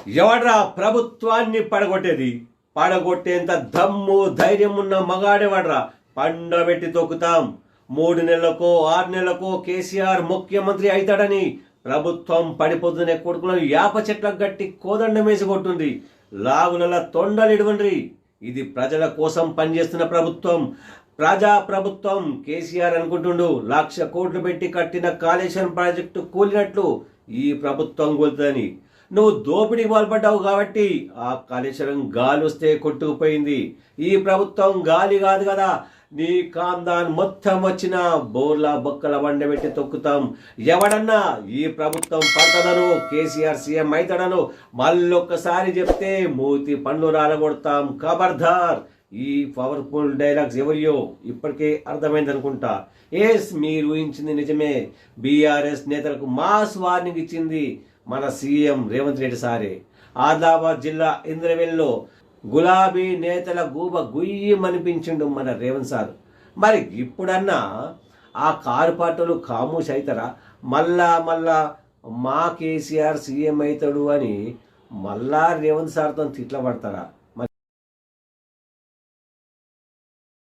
ఎవడ్రా ప్రభుత్వాన్ని పడగొట్టేది? పడగొట్టేంత దమ్ము ధైర్యం ఉన్న మగాడేవాడ్రా? పండబెట్టి తొక్కుతాం. 3 నెలలకో 6 నెలలకో కేసీఆర్ ముఖ్యమంత్రి అవుతాడని ప్రభుత్వం పడిపోతున్న కొడుకులను యాప చెట్లకు గట్టి కోదండం వేసి కొట్టుండ్రి. లాగుల తొండలిడవండ్రి. ఇది ప్రజల కోసం పనిచేస్తున్న ప్రభుత్వం, ప్రజా ప్రభుత్వం. కేసీఆర్ అనుకుంటుండు 1,00,000 కోట్లు పెట్టి కట్టిన కాళేశ్వరం ప్రాజెక్టు కూలినట్లు ఈ ప్రభుత్వం కూలుతుందని. నువ్వు దోపిడీకి పాల్పడ్డావు కాబట్టి ఆ కాళేశ్వరం గాలి వస్తే కొట్టుకుపోయింది. ఈ ప్రభుత్వం గాలి కాదు కదా. నీ కాందాన్ మొత్తం వచ్చిన బోర్ల బొక్కల వండబెట్టి తొక్కుతాం. ఎవడన్నా ఈ ప్రభుత్వం పడతదను, కేసీఆర్ సీఎం అవుతాడను మళ్ళొక్కసారి చెప్తే మూతి పండ్లు రాలగొడతాం. ఖబర్దార్. ఈ పవర్ఫుల్ డైలాగ్స్ ఎవరియో ఇప్పటికే అర్థమైంది అనుకుంటా. మీరు ఊహించింది నిజమే. బీఆర్ఎస్ నేతలకు మాస్ వార్నింగ్ ఇచ్చింది మన సీఎం రేవంత్ రెడ్డి సారే. ఆదిలాబాద్ జిల్లా ఇంద్రవెల్లో గులాబీ నేతల గూబ గుయ్యమనిపించిండు మన రేవంత్ సార్. మరి ఇప్పుడన్నా ఆ కారు పాటలు ఖామోష్ అవుతారా? మళ్ళా మా కేసీఆర్ సీఎం అవుతాడు అని మళ్ళా రేవంత్ సార్తో తిట్ల పడతారా?